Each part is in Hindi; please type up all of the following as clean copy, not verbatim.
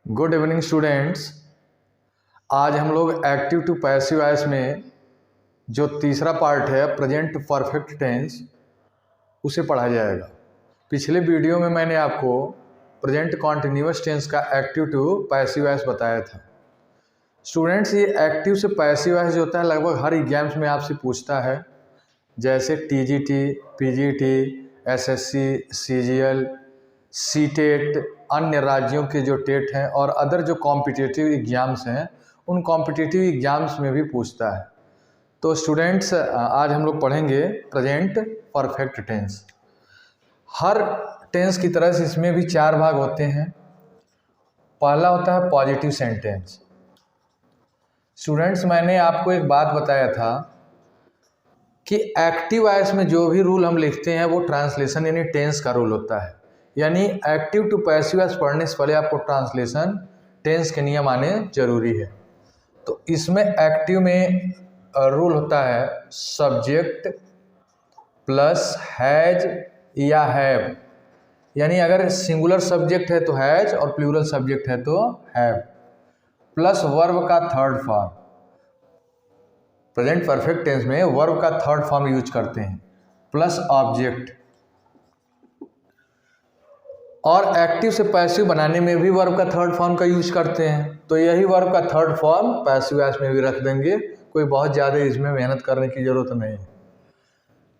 Good evening students. आज हम लोग एक्टिव टू पैसिव वॉइस में जो तीसरा पार्ट है प्रेजेंट परफेक्ट टेंस उसे पढ़ा जाएगा। पिछले वीडियो में मैंने आपको प्रेजेंट कॉन्टिन्यूअस टेंस का एक्टिव टू पैसिव वॉइस बताया था। स्टूडेंट्स, ये एक्टिव से पैसिव वॉइस जो होता है लगभग हर एग्जाम्स में आपसे पूछता है, जैसे TGT, PGT, SSC, CGL, CTET, अन्य राज्यों के जो टेट हैं और अदर जो कॉम्पिटिटिव एग्ज़ाम्स हैं उन कॉम्पिटिटिव एग्ज़ाम्स में भी पूछता है। तो स्टूडेंट्स, आज हम लोग पढ़ेंगे प्रेजेंट परफेक्ट टेंस। हर टेंस की तरह से इसमें भी चार भाग होते हैं। पहला होता है पॉजिटिव सेंटेंस। स्टूडेंट्स, मैंने आपको एक बात बताया था कि एक्टिव वॉइस में जो भी रूल हम लिखते हैं वो ट्रांसलेशन यानी टेंस का रूल होता है। यानी एक्टिव टू पैसिव वॉइस पढ़ने से पहले आपको ट्रांसलेशन टेंस के नियम आने जरूरी है। तो इसमें एक्टिव में रूल होता है सब्जेक्ट प्लस हैज या हैव। यानी अगर सिंगुलर सब्जेक्ट है तो हैज और प्लूरल सब्जेक्ट है तो हैव, प्लस वर्ब का third form. Present perfect tense में वर्ब का थर्ड फॉर्म यूज करते हैं, प्लस ऑब्जेक्ट। और एक्टिव से पैसिव बनाने में भी वर्ब का थर्ड फॉर्म का यूज करते हैं। तो यही वर्ब का थर्ड फॉर्म पैसिव वॉइस में भी रख देंगे, कोई बहुत ज़्यादा इसमें मेहनत करने की ज़रूरत नहीं है।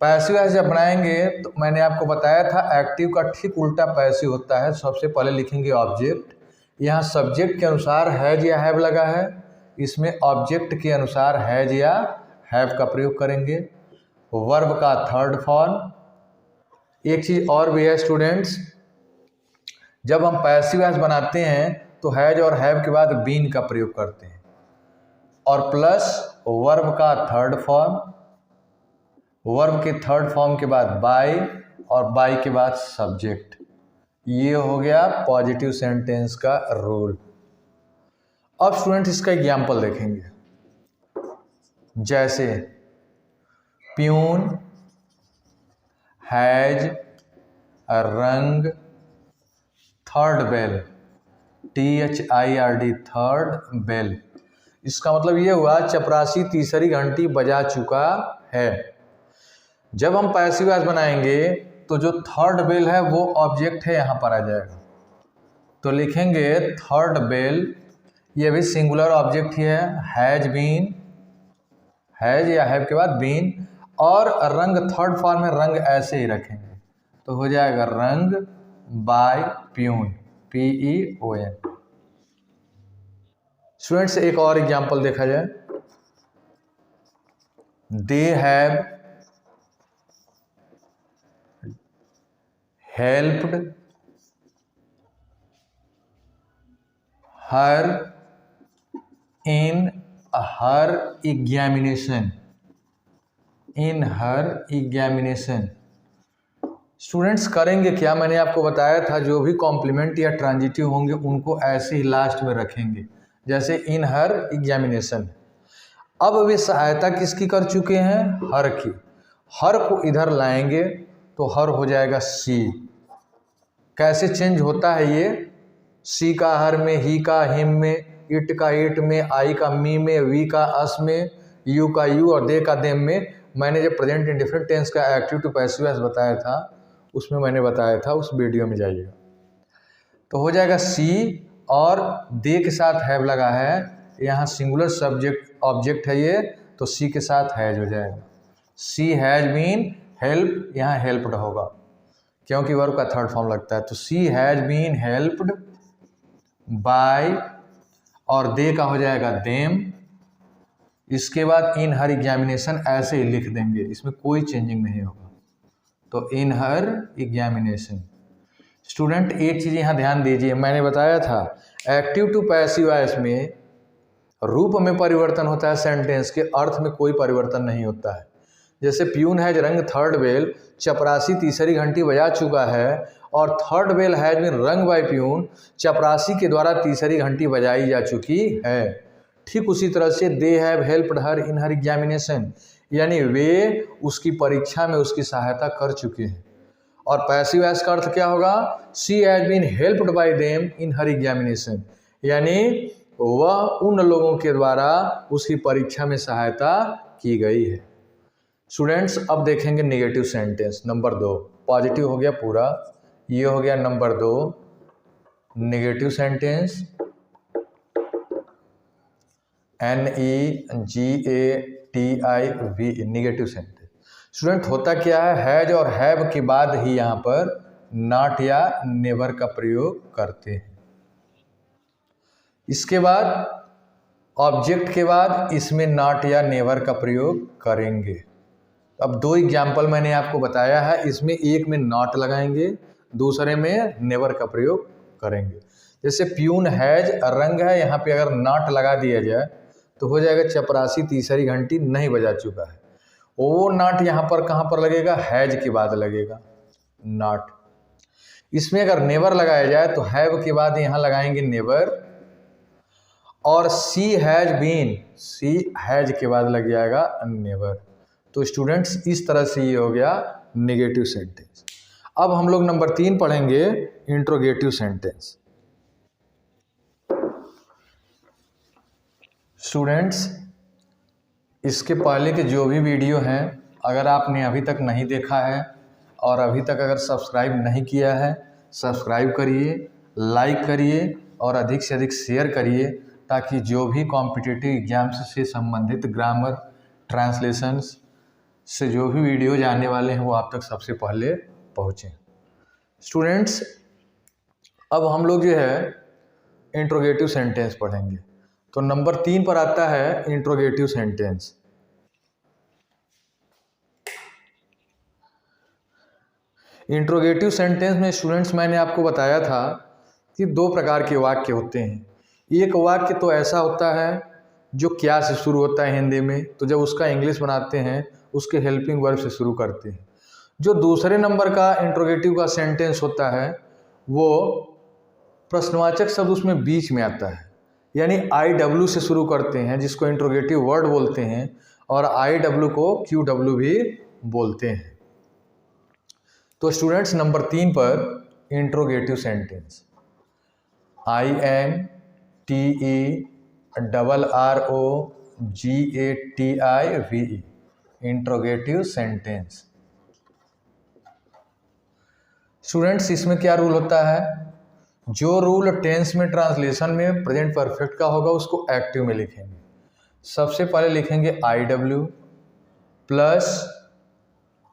पैसिव वॉइस जब बनाएंगे तो मैंने आपको बताया था एक्टिव का ठीक उल्टा पैसिव होता है। सबसे पहले लिखेंगे ऑब्जेक्ट। यहाँ सब्जेक्ट के अनुसार हैज या हैव लगा है, इसमें ऑब्जेक्ट के अनुसार हैज या हैव का प्रयोग करेंगे। वर्ब का थर्ड फॉर्म। एक चीज़ और भी है स्टूडेंट्स, जब हम पैसिव वॉइस बनाते हैं तो हैज और हैव के बाद बीन का प्रयोग करते हैं, और प्लस वर्ब का थर्ड फॉर्म। वर्ब के थर्ड फॉर्म के बाद बाय और बाय के बाद सब्जेक्ट। ये हो गया पॉजिटिव सेंटेंस का रूल। अब स्टूडेंट्स इसका एग्जाम्पल देखेंगे, जैसे peon, has, rung, third bell, THIRD, third bell. इसका मतलब ये हुआ चपरासी तीसरी घंटी बजा चुका है। जब हम पैसिव वॉइस बनाएंगे तो जो थर्ड बेल है वो ऑब्जेक्ट है, यहाँ पर आ जाएगा। तो लिखेंगे थर्ड बेल, ये भी सिंगुलर ऑब्जेक्ट ही है। हैज बीन, हैज या हैव के बाद बीन, और रंग थर्ड फॉर्म में रंग ऐसे ही रखेंगे तो हो जाएगा रंग बाय प्यून, PEON। स्टूडेंट्स, एक और एग्जांपल देखा जाए, they have helped her in her examination, in her examination. Students, करेंगे क्या, मैंने आपको बताया था जो भी कॉम्प्लीमेंट या ट्रांजिटिव होंगे उनको ऐसे ही लास्ट में रखेंगे, जैसे इन हर एग्जामिनेशन। अब वे सहायता किसकी कर चुके हैं, हर की। हर को इधर लाएंगे तो हर हो जाएगा सी। कैसे चेंज होता है ये, सी का हर में, ही का हिम में, इट का इट में, आई का मी में, वी का अस में, यू का यू और दे का देम में। मैंने जब प्रेजेंट इंडिफरेंट टेंस का एक्टिव टू पैसिव वॉइस बताया था उसमें मैंने बताया था, उस वीडियो में जाइएगा। तो हो जाएगा सी, और दे के साथ हैव लगा है, यहाँ सिंगुलर सब्जेक्ट ऑब्जेक्ट है ये, तो सी के साथ हैज हो जाएगा। सी हैज बीन हेल्प, यहाँ हेल्प्ड होगा क्योंकि वर्ब का थर्ड फॉर्म लगता है। तो सी हैज बीन हेल्प्ड बाय, और दे का हो जाएगा देम। इसके बाद इन हर एग्जामिनेशन ऐसे ही लिख देंगे, इसमें कोई चेंजिंग नहीं होगा। तो इन हर एग्जामिनेशन। स्टूडेंट, एक चीज़ यहाँ ध्यान दीजिए, मैंने बताया था एक्टिव टू पैसिव वॉइस में रूप में परिवर्तन होता है, सेंटेंस के अर्थ में कोई परिवर्तन नहीं होता है। जैसे peon has rung third bell, चपरासी तीसरी घंटी बजा चुका है, और थर्ड बेल हैज बीन रंग बाय प्यून, चपरासी के द्वारा तीसरी घंटी बजाई जा चुकी है। ठीक उसी तरह से they have helped her in her examination, यानी वे उसकी परीक्षा में उसकी सहायता कर चुके हैं। और पैसिव वॉइस का अर्थ क्या होगा, she has been helped by them in her examination, यानी वह उन लोगों के द्वारा उसकी परीक्षा में सहायता की गई है। स्टूडेंट्स अब देखेंगे नेगेटिव सेंटेंस नंबर 2। पॉजिटिव हो गया पूरा, ये हो गया number 2 negative sentence NEGATIV negative sentence. Student होता क्या है, हैज और हैव के बाद ही यहाँ पर नॉट या नेवर का प्रयोग करते हैं। इसके बाद ऑब्जेक्ट के बाद इसमें नॉट या नेवर का प्रयोग करेंगे। अब 2 एग्जाम्पल मैंने आपको बताया है, इसमें एक में नॉट लगाएंगे, दूसरे में नेवर का प्रयोग करेंगे। जैसे प्यून हैज रंग है, यहाँ पे अगर नॉट लगा दिया जाए तो हो जाएगा चपरासी तीसरी घंटी नहीं बजा चुका है। वो नॉट यहाँ पर कहाँ पर लगेगा, हैज के बाद लगेगा नॉट। इसमें अगर नेवर लगाया जाए तो हैव के बाद यहाँ लगाएंगे नेवर, और सी हैज बीन, सी हैज के बाद लग जाएगा नेवर। तो स्टूडेंट्स इस तरह से ये हो गया नेगेटिव सेंटेंस। अब हम लोग नंबर 3 पढ़ेंगे इंट्रोगेटिव सेंटेंस। स्टूडेंट्स इसके पहले के जो भी वीडियो हैं, अगर आपने अभी तक नहीं देखा है और अभी तक अगर सब्सक्राइब नहीं किया है, सब्सक्राइब करिए, लाइक करिए और अधिक से अधिक शेयर करिए, ताकि जो भी कॉम्पिटिटिव एग्जाम्स से संबंधित ग्रामर, ट्रांसलेशंस से जो भी वीडियोज आने वाले हैं वो आप तक सबसे पहले पहुँचें। स्टूडेंट्स अब हम लोग जो है इंट्रोगेटिव सेंटेंस पढ़ेंगे। तो नंबर 3 पर आता है इंट्रोगेटिव सेंटेंस। इंट्रोगेटिव सेंटेंस में स्टूडेंट्स मैंने आपको बताया था कि 2 प्रकार के वाक्य होते हैं। एक वाक्य तो ऐसा होता है जो क्या से शुरू होता है हिंदी में, तो जब उसका इंग्लिश बनाते हैं उसके हेल्पिंग वर्ब से शुरू करते हैं। जो दूसरे नंबर का इंट्रोगेटिव का सेंटेंस होता है वो प्रश्नवाचक शब्द उसमें बीच में आता है, यानी IW से शुरू करते हैं, जिसको इंट्रोगेटिव वर्ड बोलते हैं, और IW को QW भी बोलते हैं। तो स्टूडेंट्स नंबर 3 पर interrogative sentence INTERROGATIVE interrogative sentence. Students इसमें क्या रूल होता है, जो रूल टेंस में ट्रांसलेशन में प्रेजेंट परफेक्ट का होगा उसको एक्टिव में लिखेंगे। सबसे पहले लिखेंगे IW प्लस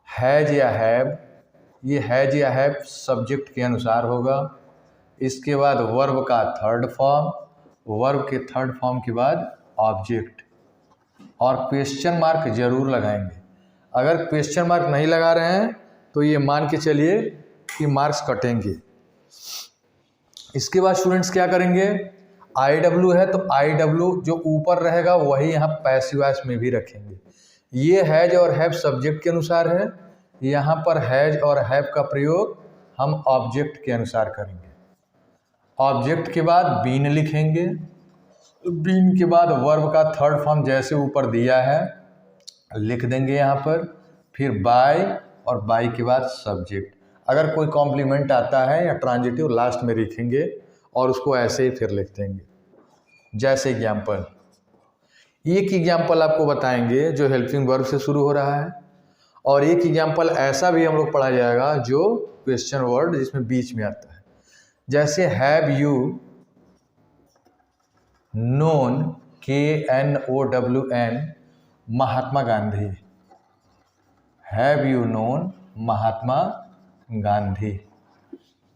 हैज या हैव, ये हैज या हैव सब्जेक्ट के अनुसार होगा। इसके बाद वर्ब का थर्ड फॉर्म, वर्ब के थर्ड फॉर्म के बाद ऑब्जेक्ट, और क्वेश्चन मार्क जरूर लगाएंगे। अगर क्वेश्चन मार्क नहीं लगा रहे हैं तो ये मान के चलिए कि मार्क्स कटेंगे। इसके बाद स्टूडेंट्स क्या करेंगे, IW है तो IW जो ऊपर रहेगा वही यहाँ पैसिव वॉइस में भी रखेंगे। ये हैज और हैव सब्जेक्ट के अनुसार है, यहाँ पर हैज और हैव का प्रयोग हम ऑब्जेक्ट के अनुसार करेंगे। ऑब्जेक्ट के बाद बीन लिखेंगे, बीन के बाद वर्ब का थर्ड फॉर्म जैसे ऊपर दिया है लिख देंगे यहाँ पर, फिर बाय, और बाय के बाद सब्जेक्ट। अगर कोई कॉम्प्लीमेंट आता है या ट्रांजिटिव लास्ट में लिखेंगे और उसको ऐसे ही फिर लिख देंगे। जैसे एग्जाम्पल, एक एग्जाम्पल आपको बताएंगे जो हेल्पिंग वर्ब से शुरू हो रहा है, और एक एग्जाम्पल ऐसा भी हम लोग पढ़ा जाएगा जो क्वेश्चन वर्ड जिसमें बीच में आता है। जैसे have you known, KNOWN Mahatma Gandhi, have you known Mahatma Gandhi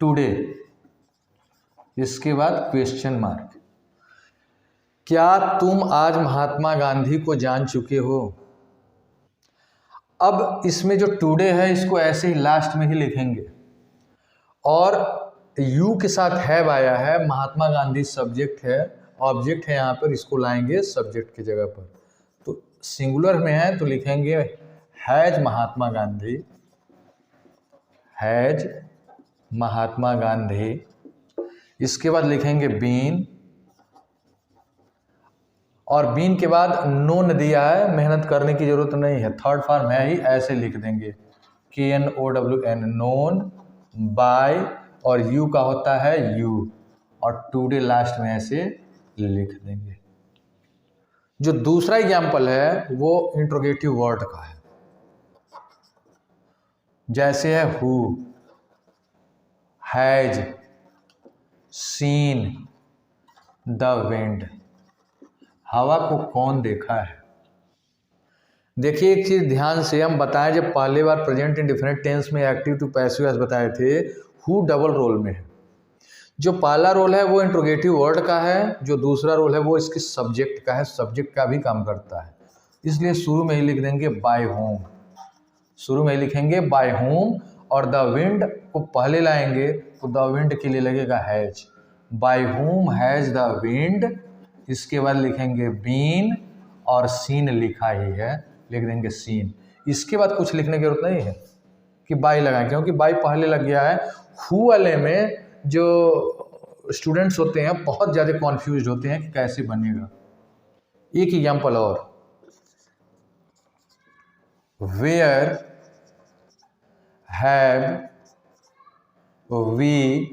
today. इसके बाद क्वेश्चन मार्क, क्या तुम आज महात्मा गांधी को जान चुके हो। अब इसमें जो टुडे है इसको ऐसे ही लास्ट में ही लिखेंगे, और यू के साथ हैव आया है, महात्मा गांधी सब्जेक्ट है, ऑब्जेक्ट है यहाँ पर, इसको लाएंगे सब्जेक्ट की जगह पर। तो सिंगुलर में है तो लिखेंगे हैज महात्मा गांधी, हैज महात्मा गांधी। इसके बाद लिखेंगे बीन, और बीन के बाद नोन दिया है, मेहनत करने की जरूरत नहीं है, थर्ड फॉर्म है ही, ऐसे लिख देंगे KNOWN नोन, बाय, और यू का होता है यू, और टुडे लास्ट में ऐसे लिख देंगे। जो दूसरा एग्जाम्पल है वो इंट्रोगेटिव वर्ड का है, जैसे है who has seen the wind, हवा को कौन देखा है। देखिए एक चीज ध्यान से हम बताएं, जब पहले बार प्रेजेंट इंडिफरेंट टेंस में एक्टिव टू पैसिव वॉइस बताए थे, हु डबल रोल में है। जो पहला रोल है वो इंट्रोगेटिव वर्ड का है, जो दूसरा रोल है वो इसके सब्जेक्ट का है, सब्जेक्ट का भी काम करता है। इसलिए शुरू में ही लिख देंगे बाय होम, शुरू में ही लिखेंगे बाय होम, और द विंड को पहले लाएंगे तो द विंड के लिए लगेगा has, by whom has the wind, इसके बाद लिखेंगे बीन, और सीन लिखा ही है, लिख देंगे सीन। इसके बाद कुछ लिखने की जरूरत नहीं है कि बाय लगाएं, क्योंकि बाय पहले लग गया है। हु वाले में जो स्टूडेंट्स होते हैं बहुत ज़्यादा कॉन्फ्यूज होते हैं कि कैसे बनेगा। एक एग्जाम्पल और, where have we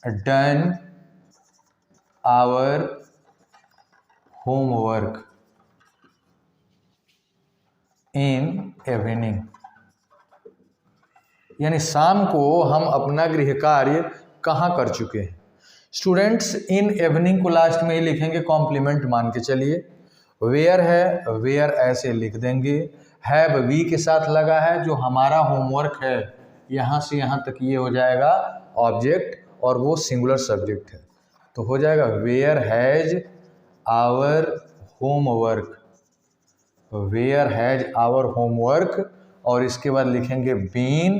done our homework in evening, यानी शाम को हम अपना गृह कार्य कहाँ कर चुके हैं। स्टूडेंट्स इन इवनिंग को लास्ट में ही लिखेंगे, कॉम्प्लीमेंट मान के चलिए। वेयर है, वेयर ऐसे लिख देंगे, हैव वी के साथ लगा है, जो हमारा होमवर्क है यहाँ से यहाँ तक ये हो जाएगा ऑब्जेक्ट, और वो सिंगुलर सब्जेक्ट है, तो हो जाएगा where has our homework, where has our homework, और इसके बाद लिखेंगे बीन,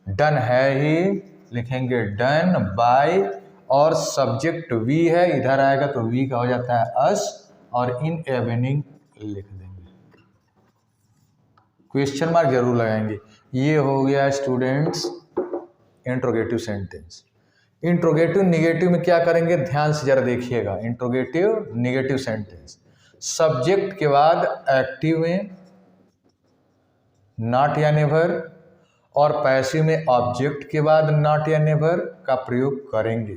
डन है ही, लिखेंगे डन बाय, और सब्जेक्ट वी है, इधर आएगा तो वी का हो जाता है अस, और इन इवनिंग लिख देंगे, क्वेश्चन मार्क जरूर लगाएंगे। ये हो गया students interrogative sentence. Interrogative negative में क्या करेंगे, ध्यान से जरा देखिएगा। इंट्रोगेटिव निगेटिव सेंटेंस, सब्जेक्ट के बाद एक्टिव में नॉट या नेवर, और पैसिव में ऑब्जेक्ट के बाद नॉट या नेवर का प्रयोग करेंगे।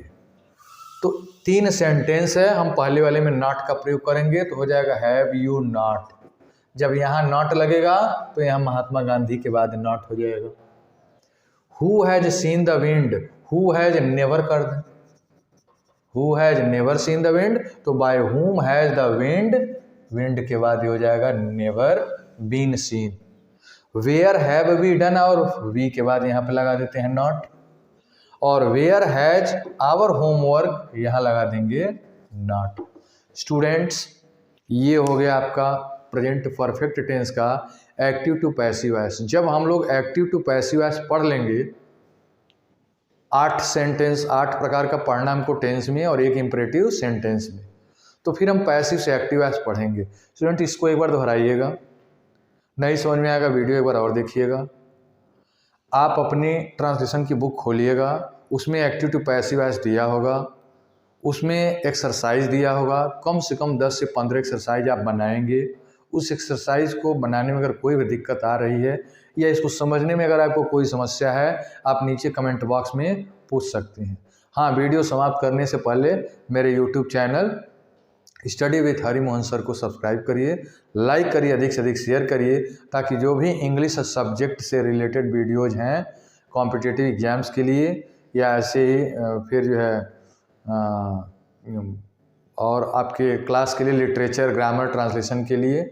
तो 3 सेंटेंस है, हम पहले वाले में नॉट का प्रयोग करेंगे तो हो जाएगा हैव यू नॉट। जब यहाँ नॉट लगेगा तो यहाँ महात्मा गांधी के बाद नॉट हो जाएगा। Who has seen the wind, who has never कर दें, who has never seen the wind, तो by whom has the wind, wind के बाद ये हो जाएगा never been seen. Where have we done, और वी के बाद यहाँ पे लगा देते हैं नॉट, और वेयर हैज आवर होमवर्क यहाँ लगा देंगे नॉट। स्टूडेंट्स ये हो गया आपका प्रेजेंट परफेक्ट टेंस का एक्टिव टू पैसिव वॉइस। जब हम लोग एक्टिव टू पैसिव वॉइस पढ़ लेंगे, 8 सेंटेंस, 8 प्रकार का पढ़ना हमको टेंस में और एक इंपरेटिव सेंटेंस में, तो फिर हम पैसिव से एक्टिव वॉइस पढ़ेंगे। स्टूडेंट इसको एक बार दोहराइएगा, नहीं समझ में आएगा वीडियो एक बार और देखिएगा। आप अपनी ट्रांसलेशन की बुक खोलिएगा, उसमें एक्टिव टू पैसिव वॉइस दिया होगा, उसमें एक्सरसाइज दिया होगा, कम से कम 10 से 15 एक्सरसाइज आप बनाएंगे। उस एक्सरसाइज को बनाने में अगर कोई भी दिक्कत आ रही है या इसको समझने में अगर आपको कोई समस्या है, आप नीचे कमेंट बॉक्स में पूछ सकते हैं। हाँ, वीडियो समाप्त करने से पहले मेरे YouTube channel study with Hari Mohan sir को सब्सक्राइब करिए, लाइक करिए, अधिक से अधिक शेयर करिए, ताकि जो भी इंग्लिश सब्जेक्ट से रिलेटेड वीडियोज़ हैं कॉम्पिटिटिव एग्जाम्स के लिए या ऐसे ही फिर जो है और आपके क्लास के लिए लिटरेचर, ग्रामर, ट्रांसलेशन के लिए,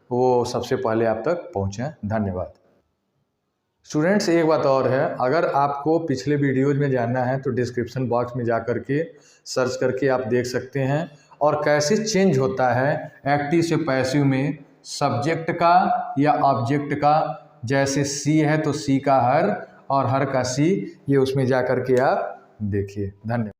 वो सबसे पहले आप तक पहुँचें। धन्यवाद। स्टूडेंट्स एक बात और है, अगर आपको पिछले वीडियोज़ में जानना है तो डिस्क्रिप्शन बॉक्स में जा कर के सर्च करके आप देख सकते हैं, और कैसे चेंज होता है एक्टिव से पैसिव में सब्जेक्ट का या ऑब्जेक्ट का। जैसे सी है तो सी का हर और हर का सी, ये उसमें जा कर के आप देखिए। धन्यवाद।